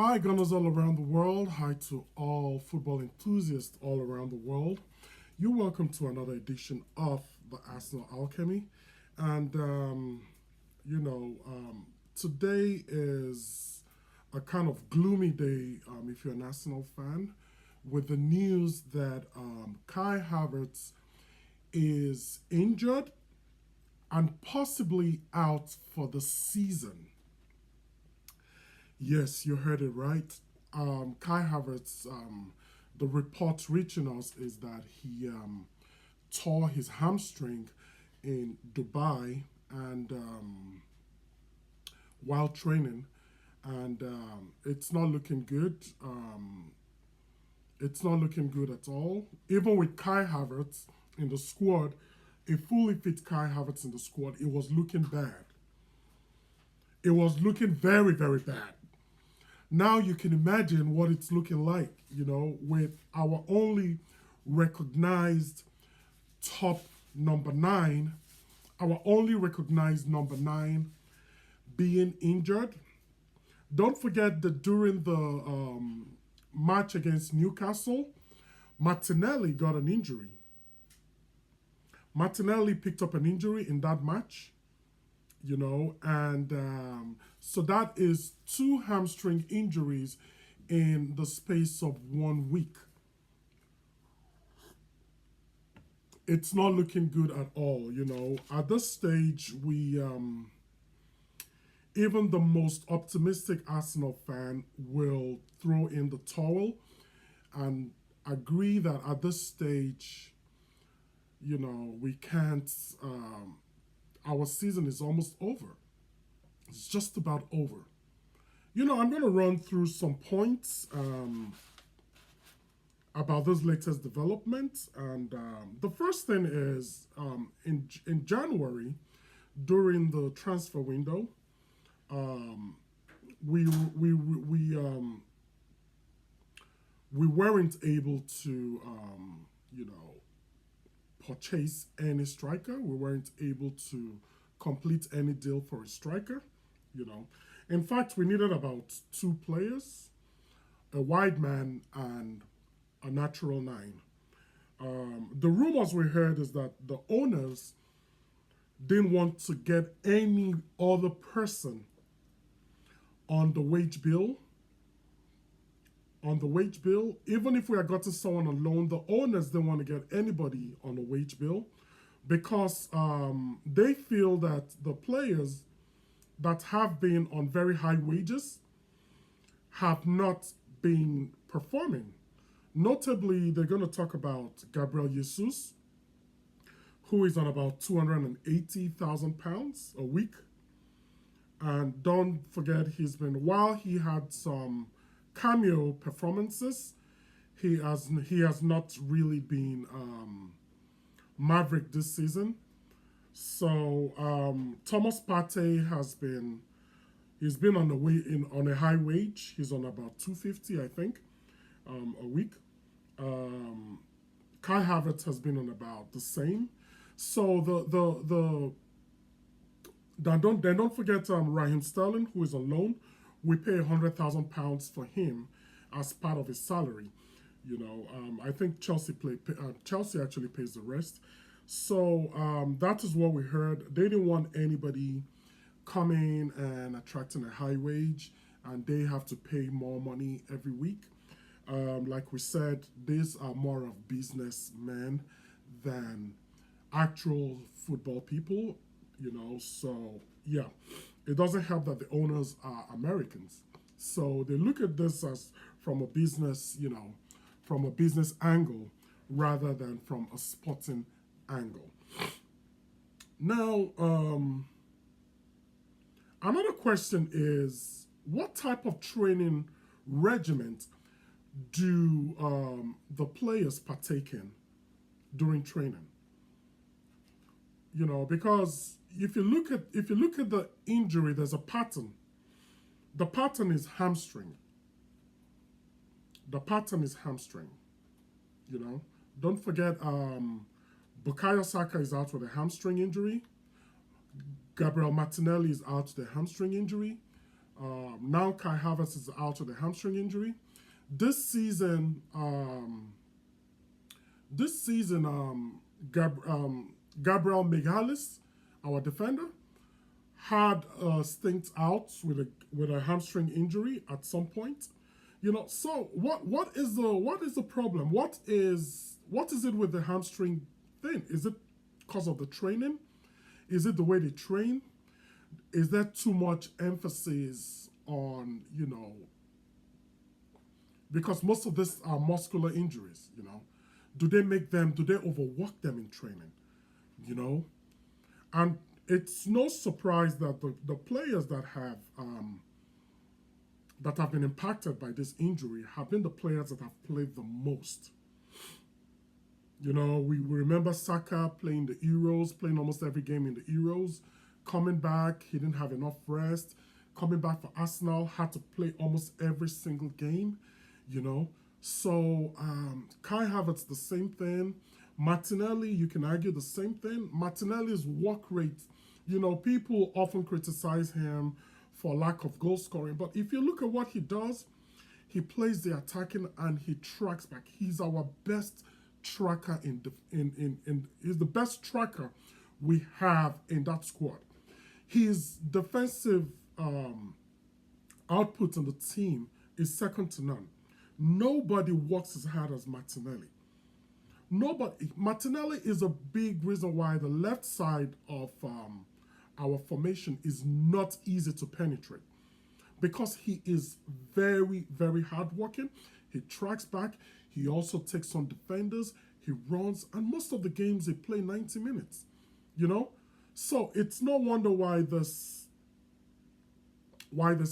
Hi, Gunners all around the world. Hi to all football enthusiasts all around the world. You're welcome to another edition of the Arsenal Alchemy. And, you know, today is a kind of gloomy day if you're an Arsenal fan, with the news that Kai Havertz is injured and possibly out for the season. Yes, you heard it right. Kai Havertz, the report reaching us is that he tore his hamstring in Dubai and while training, and it's not looking good. It's not looking good at all. Even with Kai Havertz in the squad, a fully fit Kai Havertz in the squad, it was looking bad. It was looking very, very bad. Now you can imagine what it's looking like, with our only recognized top number nine, our only recognized number nine being injured. Don't forget that during the match against Newcastle, Martinelli got an injury. Martinelli picked up an injury in that match, and so that is two hamstring injuries in the space of 1 week. It's not looking good at all. At this stage, we even the most optimistic Arsenal fan will throw in the towel and agree that at this stage, we can't. Our season is almost over. It's just about over. I'm going to run through some points about this latest development. And the first thing is in January, during the transfer window, we we we we weren't able to purchase any striker. We weren't able to complete any deal for a striker. You know, in fact, we needed about two players, a wide man and a natural nine. The rumors we heard is that the owners didn't want to get any other person on the wage bill. On the wage bill, even if we had gotten someone on loan, the owners didn't want to get anybody on the wage bill because they feel that the players that have been on very high wages have not been performing. Notably, they're going to talk about Gabriel Jesus, who is on about £280,000 a week. And don't forget, while he had some cameo performances, he has not really been maverick this season. So Thomas Partey he's been on on a high wage. He's on about 250, I think, a week. Kai Havertz has been on about the same. So don't forget Raheem Sterling, who is on loan. We pay £100,000 for him as part of his salary. I think Chelsea actually pays the rest. So that is what we heard. They didn't want anybody coming and attracting a high wage, and they have to pay more money every week. Like we said, these are more of businessmen than actual football people. So yeah, it doesn't help that the owners are Americans. So they look at this as from a business, from a business angle rather than from a sporting angle. Now, another question is, what type of training regiment do the players partake in during training? Because if you look at the injury, there's a pattern. The pattern is hamstring. The pattern is hamstring. Don't forget, Bukayo Saka is out with a hamstring injury. Gabriel Martinelli is out with a hamstring injury. Now Kai Havertz is out with a hamstring injury. This season, this season, Gabriel Magalhaes, our defender, had stint out with a hamstring injury at some point. So what is the problem? What is it with the hamstring thing? Is it because of the training? Is it the way they train? Is there too much emphasis on, because most of this are muscular injuries. Do they overwork them in training? you know. And it's no surprise that the players that have been impacted by this injury have been the players that have played the most. We remember Saka playing the Euros, playing almost every game in the Euros, coming back, he didn't have enough rest, coming back for Arsenal, had to play almost every single game. So Kai Havertz, the same thing. Martinelli, you can argue the same thing. Martinelli's work rate, people often criticize him for lack of goal scoring, but if you look at what he does, he plays the attacking and he tracks back. He's our best tracker he's the best tracker we have in that squad. His defensive output on the team is second to none. Nobody works as hard as Martinelli. Nobody. Martinelli is a big reason why the left side of our formation is not easy to penetrate, because he is very, very hardworking. He tracks back. He also takes on defenders. He runs, and most of the games they play 90 minutes. So it's no wonder why this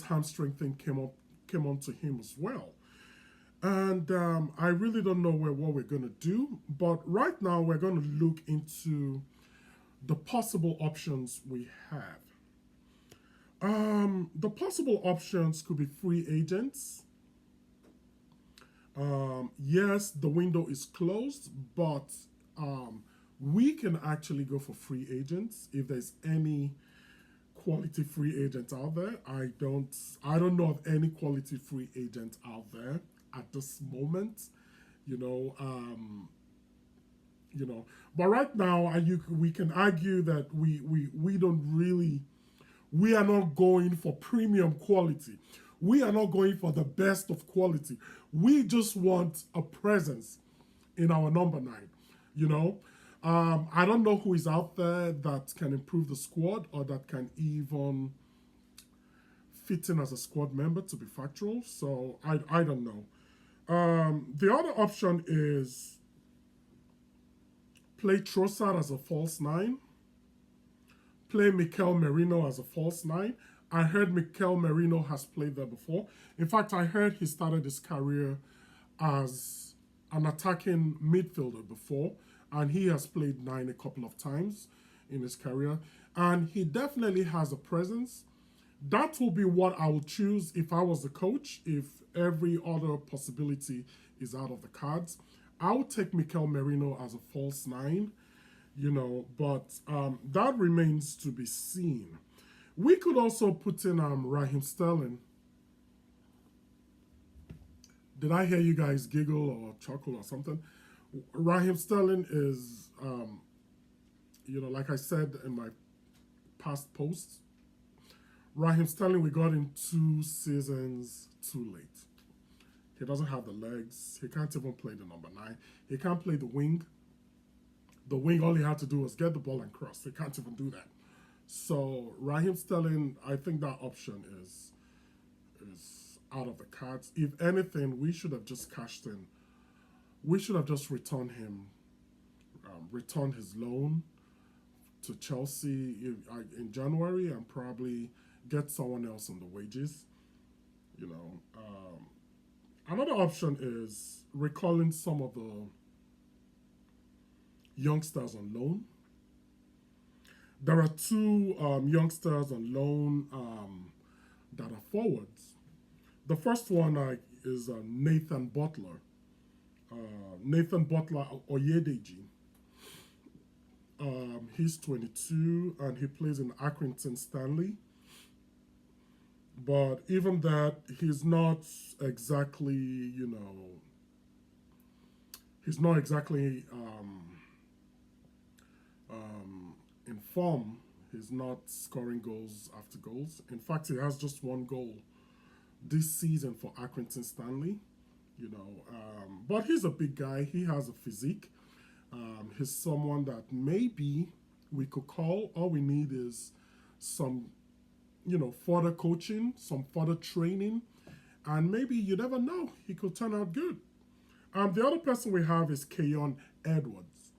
hamstring thing came onto him as well. And I really don't know what we're going to do. But right now, we're going to look into the possible options we have. The possible options could be free agents. Yes, the window is closed, but we can actually go for free agents if there's any quality free agent out there. I don't know of any quality free agent out there at this moment. But right now, we can argue that we are not going for premium quality. We are not going for the best of quality. We just want a presence in our number 9. I don't know who is out there that can improve the squad or that can even fit in as a squad member, to be factual. So I don't know. The other option is play Trossard as a false 9. Play Mikel Merino as a false 9. I heard Mikel Merino has played there before. In fact, I heard he started his career as an attacking midfielder before, and he has played 9 a couple of times in his career, and he definitely has a presence. That will be what I would choose if I was the coach, if every other possibility is out of the cards. I would take Mikel Merino as a false 9, but that remains to be seen. We could also put in Raheem Sterling. Did I hear you guys giggle or chuckle or something? Raheem Sterling is, like I said in my past posts, Raheem Sterling, we got him 2 seasons too late. He doesn't have the legs. He can't even play the number 9. He can't play the wing. The wing, all he had to do was get the ball and cross. He can't even do that. So Raheem Sterling, I think that option is out of the cards. If anything, we should have just cashed in. We should have just returned his loan to Chelsea in January and probably get someone else on the wages. Another option is recalling some of the youngsters on loan. There are 2 youngsters on loan that are forwards. The first one is Nathan Butler. Nathan Butler Oyedeji. He's 22 and he plays in Accrington Stanley. But even that, he's not exactly, he's not exactly in form. He's not scoring goals after goals. In fact, he has just one goal this season for Accrington Stanley. But he's a big guy. He has a physique. He's someone that maybe we could call. All we need is some, further coaching, some further training, and maybe you never know, he could turn out good. The other person we have is Keon Edwards.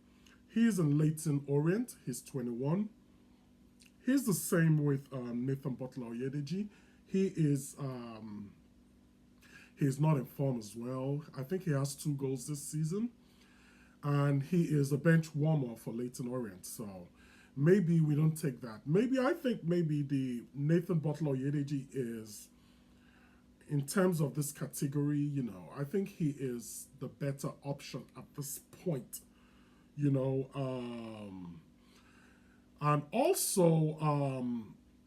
He's in Leighton Orient. He's 21. He's the same with Nathan Butler Oyedeji. He is he's not in form as well. I think he has 2 goals this season, and he is a bench warmer for Leighton Orient. So maybe we don't take that. Maybe the Nathan Butler Oyedeji is, in terms of this category, I think he is the better option at this point. You know, and also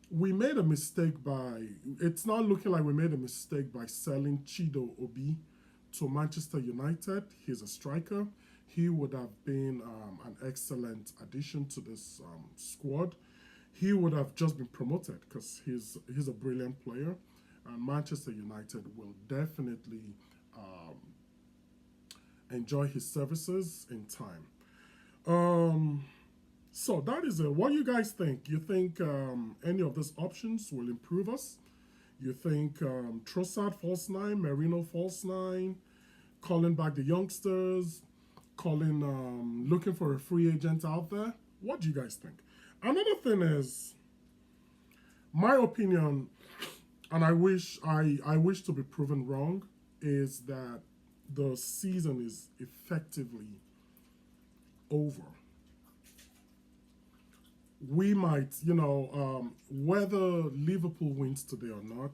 we made a mistake by. It's not looking like we made a mistake by selling Chido Obi to Manchester United. He's a striker. He would have been an excellent addition to this squad. He would have just been promoted because he's a brilliant player, and Manchester United will definitely enjoy his services in time. So that is it. What do you guys think? You think any of these options will improve us? You think Trossard false nine, Merino false nine, calling back the youngsters, looking for a free agent out there? What do you guys think? Another thing is, my opinion, and I wish to be proven wrong, is that the season is effectively over. We might, whether Liverpool wins today or not,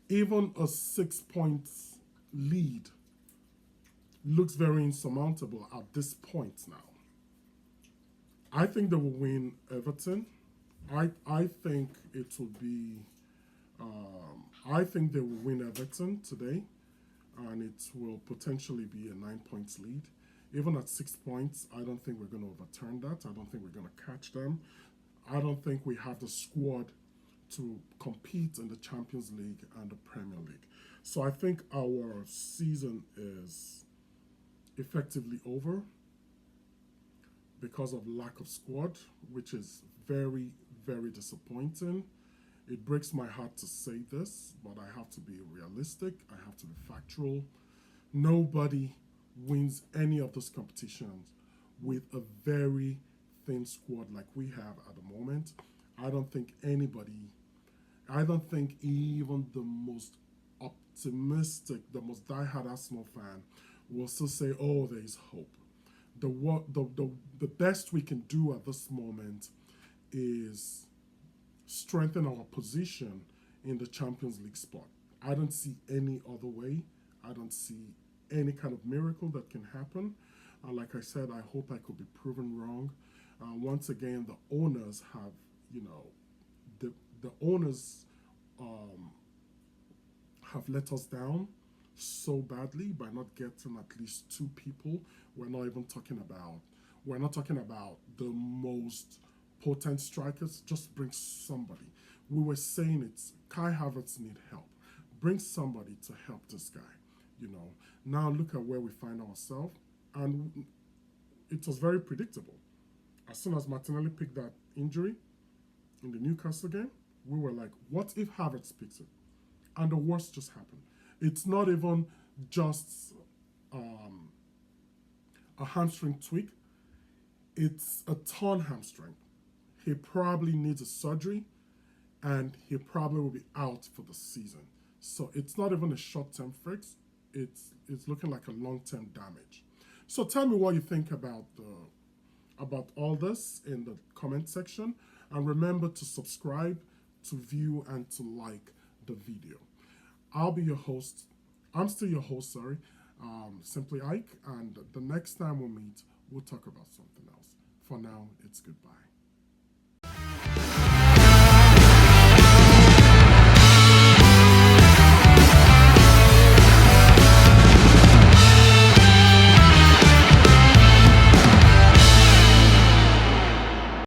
even a 6 point lead looks very insurmountable at this point now. I think they will win Everton. I think it will be. I think they will win Everton today, and it will potentially be a 9 points lead. Even at 6 points, I don't think we're going to overturn that. I don't think we're going to catch them. I don't think we have the squad to compete in the Champions League and the Premier League. So I think our season is effectively over because of lack of squad, which is very, very disappointing. It breaks my heart to say this, but I have to be realistic. I have to be factual. Nobody wins any of those competitions with a very thin squad like we have at the moment. I don't think even the most optimistic, the most diehard Arsenal fan will still say, oh, there is hope. The best we can do at this moment is strengthen our position in the Champions League spot. I don't see any other way. I don't see any kind of miracle that can happen. Like I said, I hope I could be proven wrong. Once again, the owners have, the owners have let us down so badly by not getting at least 2 people. We're not talking about the most potent strikers. Just bring somebody. We were saying it's Kai Havertz need help. Bring somebody to help this guy. Now look at where we find ourselves, and it was very predictable. As soon as Martinelli picked that injury in the Newcastle game, we were like, what if Havertz picks it? And the worst just happened. It's not even just a hamstring tweak. It's a torn hamstring. He probably needs a surgery, and he probably will be out for the season. So it's not even a short-term fix. It's looking like a long-term damage. So tell me what you think about all this in the comment section, and remember to subscribe, to view, and to like the video. I'll be your host. I'm still your host, sorry, Simply Ike, and the next time we meet, we'll talk about something else. For now, it's goodbye.